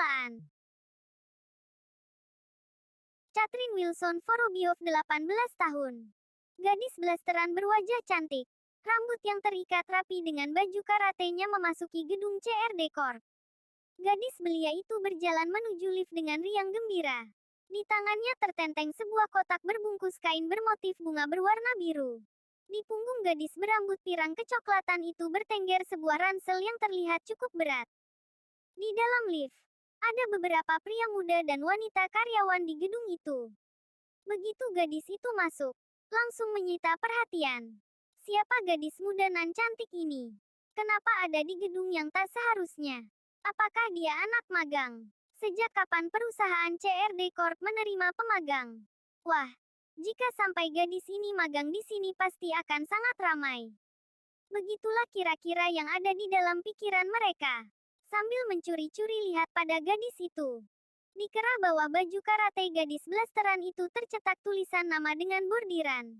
permulaan. Catherine Wilson Vorobioff 18 tahun. Gadis blasteran berwajah cantik. Rambut yang terikat rapi dengan baju karatenya memasuki gedung CRD Corp. Gadis belia itu berjalan menuju lift dengan riang gembira. Di tangannya tertenteng sebuah kotak berbungkus kain bermotif bunga berwarna biru. Di punggung gadis berambut pirang kecoklatan itu bertengger sebuah ransel yang terlihat cukup berat. Di dalam lift, ada beberapa pria muda dan wanita karyawan di gedung itu. Begitu gadis itu masuk, langsung menyita perhatian. Siapa gadis muda nan cantik ini? Kenapa ada di gedung yang tak seharusnya? Apakah dia anak magang? Sejak kapan perusahaan CRD Corp menerima pemagang? Wah, jika sampai gadis ini magang di sini pasti akan sangat ramai. Begitulah kira-kira yang ada di dalam pikiran mereka. Sambil mencuri-curi lihat pada gadis itu. Di kerah bawah baju karate gadis blasteran itu tercetak tulisan nama dengan bordiran.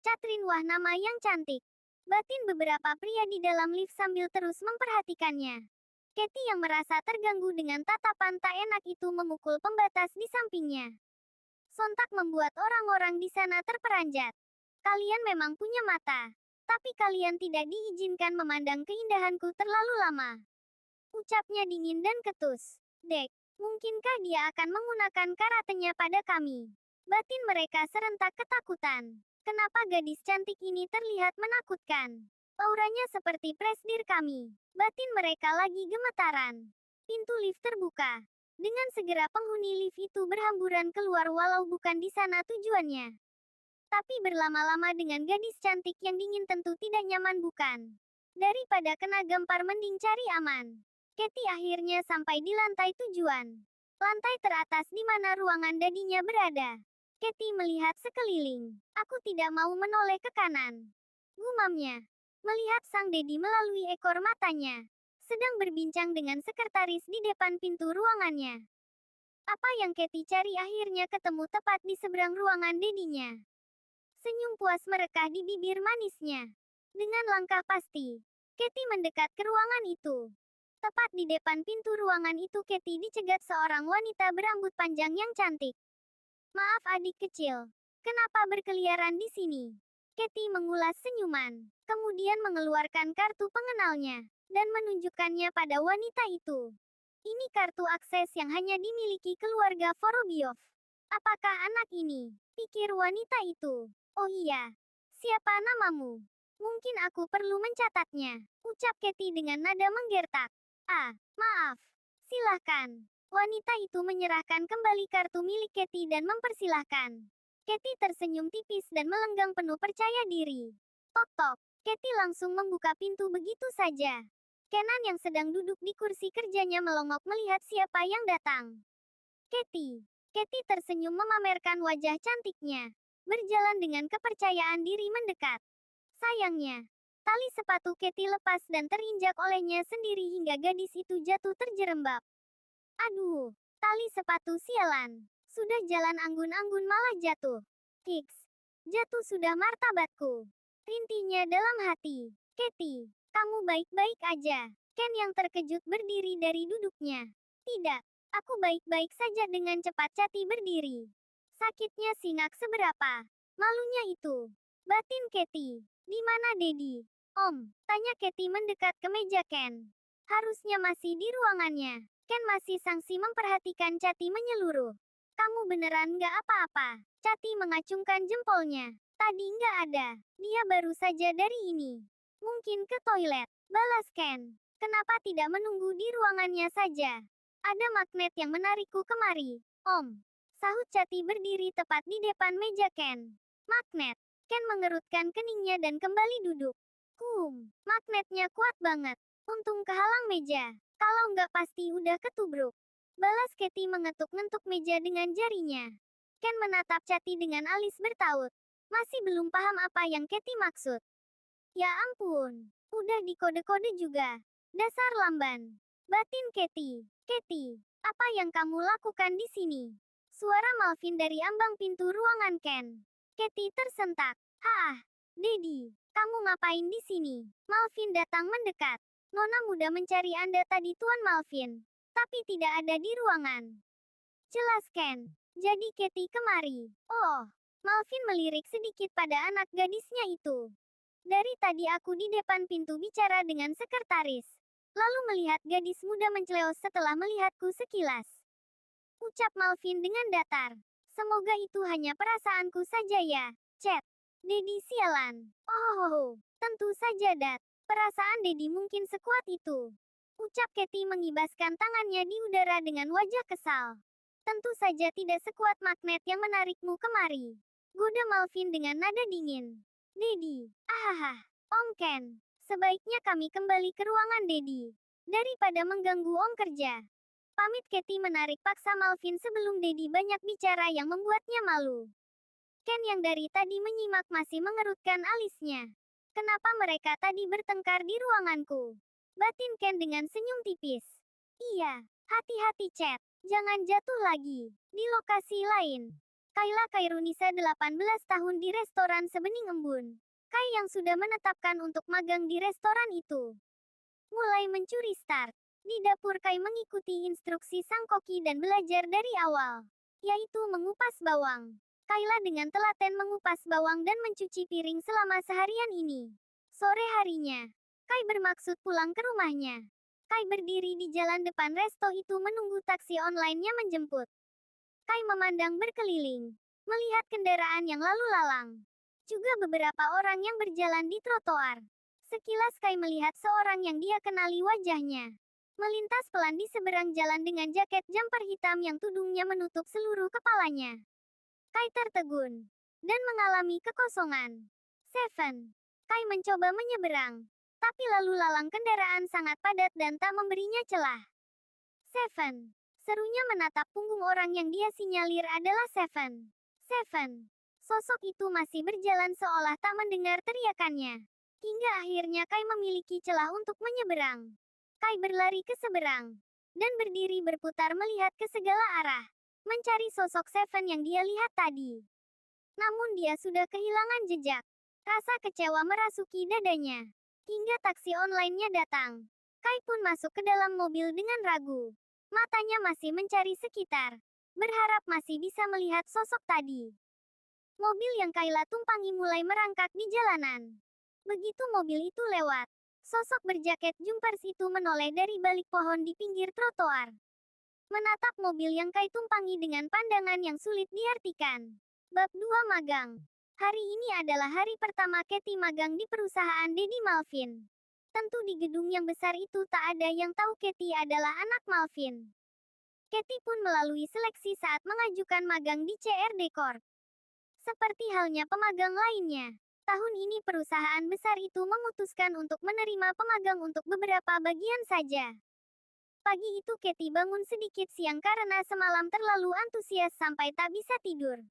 Catherine, wah nama yang cantik. Batin beberapa pria di dalam lift sambil terus memperhatikannya. Katie yang merasa terganggu dengan tatapan tak enak itu memukul pembatas di sampingnya. Sontak membuat orang-orang di sana terperanjat. Kalian memang punya mata. Tapi kalian tidak diizinkan memandang keindahanku terlalu lama. Ucapnya dingin dan ketus. Dek, mungkinkah dia akan menggunakan karatenya pada kami? Batin mereka serentak ketakutan. Kenapa gadis cantik ini terlihat menakutkan? Auranya seperti presdir kami. Batin mereka lagi gemetaran. Pintu lift terbuka. Dengan segera penghuni lift itu berhamburan keluar walau bukan di sana tujuannya. Tapi berlama-lama dengan gadis cantik yang dingin tentu tidak nyaman bukan? Daripada kena gempar mending cari aman. Katie akhirnya sampai di lantai tujuan. Lantai teratas di mana ruangan dadinya berada. Katie melihat sekeliling. Aku tidak mau menoleh ke kanan. Gumamnya. Melihat sang Dedi melalui ekor matanya. Sedang berbincang dengan sekretaris di depan pintu ruangannya. Apa yang Katie cari akhirnya ketemu tepat di seberang ruangan Dedinya. Senyum puas merekah di bibir manisnya. Dengan langkah pasti, Katie mendekat ke ruangan itu. Tepat di depan pintu ruangan itu Katie dicegat seorang wanita berambut panjang yang cantik. Maaf adik kecil. Kenapa berkeliaran di sini? Katie mengulas senyuman. Kemudian mengeluarkan kartu pengenalnya. Dan menunjukkannya pada wanita itu. Ini kartu akses yang hanya dimiliki keluarga Vorobioff. Apakah anak ini? Pikir wanita itu. Oh iya. Siapa namamu? Mungkin aku perlu mencatatnya. Ucap Katie dengan nada menggertak. Ah, maaf. Silahkan. Wanita itu menyerahkan kembali kartu milik Katie dan mempersilahkan. Katie tersenyum tipis dan melenggang penuh percaya diri. Tok-tok. Katie langsung membuka pintu begitu saja. Kenan yang sedang duduk di kursi kerjanya melongok melihat siapa yang datang. Katie. Katie tersenyum memamerkan wajah cantiknya. Berjalan dengan kepercayaan diri mendekat. Sayangnya, tali sepatu Katie lepas dan terinjak olehnya sendiri hingga gadis itu jatuh terjerembab. Aduh, tali sepatu sialan. Sudah jalan anggun-anggun malah jatuh. Kiks. Jatuh sudah martabatku. Rintihnya dalam hati. Katie, kamu baik-baik aja. Ken yang terkejut berdiri dari duduknya. Tidak, aku baik-baik saja dengan cepat Cathy berdiri. Sakitnya singak seberapa. Malunya itu. Batin Katie. Di mana Dedi? Om, tanya Katie mendekat ke meja Ken. Harusnya masih di ruangannya. Ken masih sangsi memperhatikan Cathy menyeluruh. Kamu beneran nggak apa-apa? Cathy mengacungkan jempolnya. Tadi nggak ada. Dia baru saja dari ini. Mungkin ke toilet. Balas Ken. Kenapa tidak menunggu di ruangannya saja? Ada magnet yang menarikku kemari. Om. Sahut Cathy berdiri tepat di depan meja Ken. Magnet. Ken mengerutkan keningnya dan kembali duduk. Magnetnya kuat banget. Untung kehalang meja. Kalau nggak pasti udah ketubruk. Balas Katie mengetuk-ngetuk meja dengan jarinya. Ken menatap Cathy dengan alis bertaut. Masih belum paham apa yang Katie maksud. Ya ampun, udah dikode-kode juga. Dasar lamban. Batin Katie. Katie, apa yang kamu lakukan di sini? Suara Malvin dari ambang pintu ruangan Ken. Katie tersentak. Hah, Dedi, kamu ngapain di sini? Malvin datang mendekat. Nona muda mencari Anda tadi Tuan Malvin. tapi tidak ada di ruangan. Jelas Ken. Jadi Katie kemari. Oh, Malvin melirik sedikit pada anak gadisnya itu. Dari tadi aku di depan pintu bicara dengan sekretaris. Lalu melihat gadis muda menceleos setelah melihatku sekilas. Ucap Malvin dengan datar. Semoga itu hanya perasaanku saja ya, Chat. Dedi sialan. Oh, tentu saja Dat. Perasaan Dedi mungkin sekuat itu. Ucap Katie mengibaskan tangannya di udara dengan wajah kesal. Tentu saja tidak sekuat magnet yang menarikmu kemari. Goda Malvin dengan nada dingin. Dedi, ahaha, Om Ken. Sebaiknya kami kembali ke ruangan Dedi. Daripada mengganggu Om kerja. Pamit Katie menarik paksa Malvin sebelum Dedi banyak bicara yang membuatnya malu. Ken yang dari tadi menyimak masih mengerutkan alisnya. Kenapa mereka tadi bertengkar di ruanganku? Batin Ken dengan senyum tipis. Iya, hati-hati Chat. Jangan jatuh lagi. Di lokasi lain. Kayla Kairunisa 18 tahun di restoran Sebening Embun. Kai yang sudah menetapkan untuk magang di restoran itu. Mulai mencuri start. Di dapur Kai mengikuti instruksi sang koki dan belajar dari awal. Yaitu mengupas bawang. Kayla dengan telaten mengupas bawang dan mencuci piring selama seharian ini. Sore harinya, Kai bermaksud pulang ke rumahnya. Kai berdiri di jalan depan resto itu menunggu taksi online-nya menjemput. Kai memandang berkeliling, melihat kendaraan yang lalu lalang. Juga beberapa orang yang berjalan di trotoar. Sekilas Kai melihat seorang yang dia kenali wajahnya. Melintas pelan di seberang jalan dengan jaket jumper hitam yang tudungnya menutup seluruh kepalanya. Kai tertegun dan mengalami kekosongan. Seven. Kai mencoba menyeberang. Tapi lalu lalang kendaraan sangat padat dan tak memberinya celah. Seven. Serunya menatap punggung orang yang dia sinyalir adalah Seven. Seven. Sosok itu masih berjalan seolah tak mendengar teriakannya. Hingga akhirnya Kai memiliki celah untuk menyeberang. Kai berlari ke seberang. Dan berdiri berputar melihat ke segala arah. Mencari sosok Seven yang dia lihat tadi. Namun dia sudah kehilangan jejak. Rasa kecewa merasuki dadanya. Hingga taksi online-nya datang. Kai pun masuk ke dalam mobil dengan ragu. Matanya masih mencari sekitar. Berharap masih bisa melihat sosok tadi. Mobil yang Kayla tumpangi mulai merangkak di jalanan. Begitu mobil itu lewat, sosok berjaket jumpers itu menoleh dari balik pohon di pinggir trotoar. Menatap mobil yang Kai tumpangi dengan pandangan yang sulit diartikan. Bab 2 Magang. Hari ini adalah hari pertama Katie magang di perusahaan Dedi Malvin. Tentu di gedung yang besar itu tak ada yang tahu Katie adalah anak Malvin. Katie pun melalui seleksi saat mengajukan magang di CRD Corp. Seperti halnya pemagang lainnya, tahun ini perusahaan besar itu memutuskan untuk menerima pemagang untuk beberapa bagian saja. Pagi itu Katie bangun sedikit siang karena semalam terlalu antusias sampai tak bisa tidur.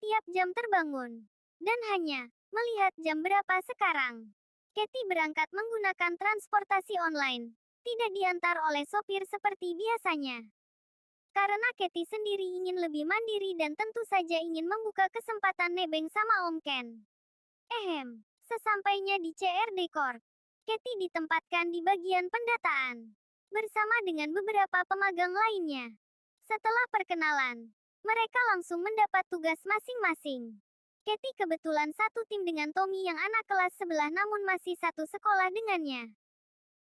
Tiap jam terbangun. Dan hanya melihat jam berapa sekarang. Katie berangkat menggunakan transportasi online. Tidak diantar oleh sopir seperti biasanya. Karena Katie sendiri ingin lebih mandiri dan tentu saja ingin membuka kesempatan nebeng sama Om Ken. Sesampainya di CRD Corp, Katie ditempatkan di bagian pendataan. Bersama dengan beberapa pemagang lainnya. Setelah perkenalan, mereka langsung mendapat tugas masing-masing. Katie kebetulan satu tim dengan Tommy yang anak kelas sebelah namun masih satu sekolah dengannya.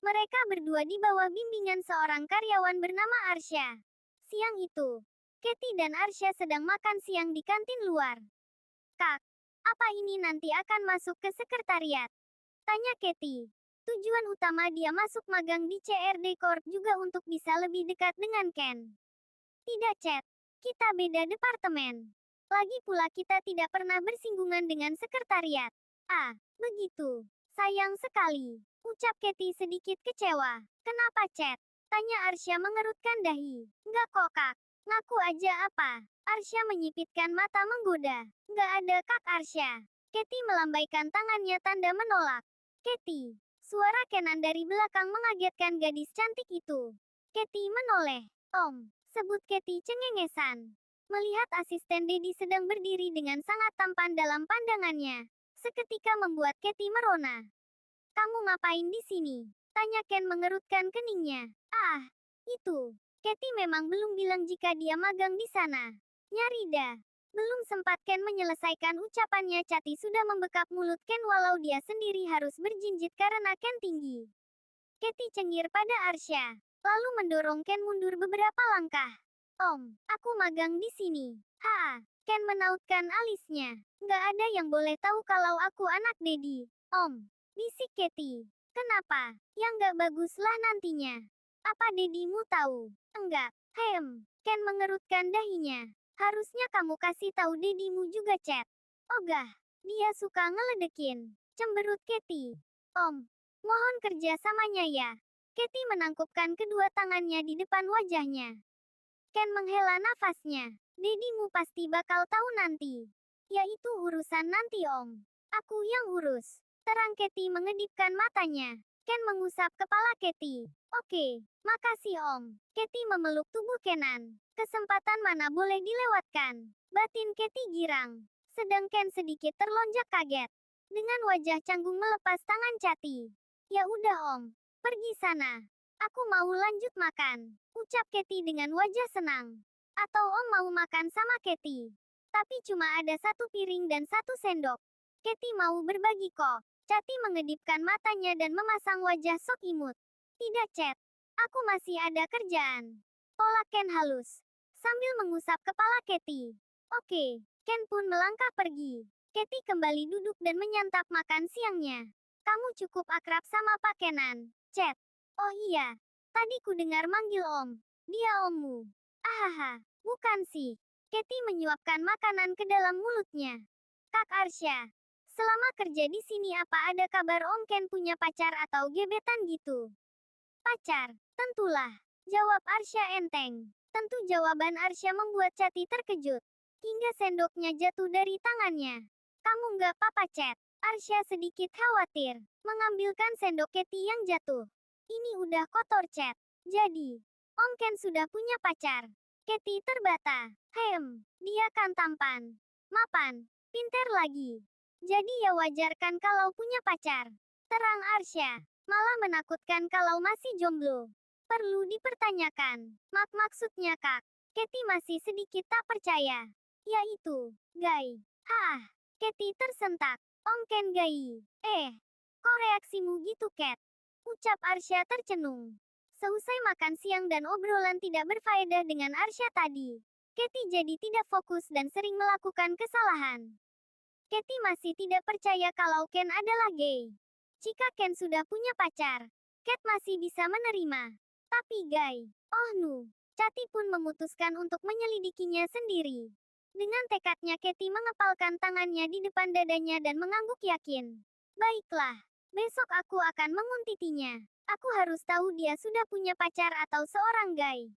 Mereka berdua di bawah bimbingan seorang karyawan bernama Arsya. Siang itu, Katie dan Arsya sedang makan siang di kantin luar. Kak, apa ini nanti akan masuk ke sekretariat? Tanya Katie. Tujuan utama dia masuk magang di CRD Corp juga untuk bisa lebih dekat dengan Ken. Tidak Chat, kita beda departemen. Lagi pula kita tidak pernah bersinggungan dengan sekretariat. Ah, begitu. Sayang sekali. Ucap Katie sedikit kecewa. Kenapa Chat? Tanya Arsya mengerutkan dahi. Nggak kok Kak. Ngaku aja apa? Arsya menyipitkan mata menggoda. Nggak ada Kak Arsya. Katie melambaikan tangannya tanda menolak. Katie. Suara Kenan dari belakang mengagetkan gadis cantik itu. Katie menoleh. Om. Sebut Katie cengengesan. Melihat asisten Dedi sedang berdiri dengan sangat tampan dalam pandangannya. Seketika membuat Katie merona. Kamu ngapain di sini? Tanya Ken mengerutkan keningnya. Ah, Itu, Katy memang belum bilang jika dia magang di sana. Nyarida. Belum sempat Ken menyelesaikan ucapannya, Cati sudah membekap mulut Ken walau dia sendiri harus berjinjit karena Ken tinggi. Katy cengir pada Arsya, lalu mendorong Ken mundur beberapa langkah. Om, aku magang di sini. Ha, Ken menautkan alisnya. Nggak ada yang boleh tahu kalau aku anak Dedi. Om, bisik Katy. Kenapa? Yang nggak baguslah nantinya. Apa Dedimu tahu? Enggak. Ken mengerutkan dahinya. Harusnya kamu kasih tahu Dedimu juga, Chat. Ogah, dia suka ngeledekin. Cemberut Katy. Om, mohon kerjasamanya ya. Katy menangkupkan kedua tangannya di depan wajahnya. Ken menghela nafasnya. Dedimu pasti bakal tahu nanti. Ya itu urusan nanti om. Aku yang urus. Terang Katy mengedipkan matanya. Ken mengusap kepala Katy. Oke, makasih om. Katy memeluk tubuh Kenan. Kesempatan mana boleh dilewatkan. Batin Katy girang. Sedang Ken sedikit terlonjak kaget. Dengan wajah canggung melepas tangan Cati. Ya udah om. Pergi sana. Aku mau lanjut makan. Ucap Katy dengan wajah senang. Atau om mau makan sama Katy? Tapi cuma ada satu piring dan satu sendok. Katy mau berbagi kok. Cati mengedipkan matanya dan memasang wajah sok imut. Tidak Chat. Aku masih ada kerjaan. Pola Ken halus. Sambil mengusap kepala Katy. Oke. Ken pun melangkah pergi. Katy kembali duduk dan menyantap makan siangnya. Kamu cukup akrab sama Pak Kenan, Chat. Oh iya. Tadi ku dengar manggil om. Dia ommu. Ahaha. Bukan sih. Katy menyuapkan makanan ke dalam mulutnya. Kak Arsya. Selama kerja di sini apa ada kabar Om Ken punya pacar atau gebetan gitu? Pacar, tentulah. Jawab Arsya enteng. Tentu jawaban Arsya membuat Cati terkejut. Hingga sendoknya jatuh dari tangannya. Kamu nggak apa-apa Chat? Arsya sedikit khawatir. Mengambilkan sendok Katy yang jatuh. Ini udah kotor Chat. Jadi, Om Ken sudah punya pacar. Katy terbata. Dia kan tampan. Mapan. Pinter lagi. Jadi ya wajar kan kalau punya pacar. Terang Arsya. Malah menakutkan kalau masih jomblo. Perlu dipertanyakan. Maksudnya kak. Katy masih sedikit tak percaya. Yaitu, gay. Katy tersentak. Om Ken gay. Kok reaksimu gitu Kat? Ucap Arsya tercenung. Seusai makan siang dan obrolan tidak berfaedah dengan Arsya tadi. Katy jadi tidak fokus dan sering melakukan kesalahan. Katy masih tidak percaya kalau Ken adalah gay. Jika Ken sudah punya pacar, Kat masih bisa menerima. Tapi gay, oh no. Cati pun memutuskan untuk menyelidikinya sendiri. Dengan tekadnya Katy mengepalkan tangannya di depan dadanya dan mengangguk yakin. Baiklah, besok aku akan menguntitinya. Aku harus tahu dia sudah punya pacar atau seorang gay.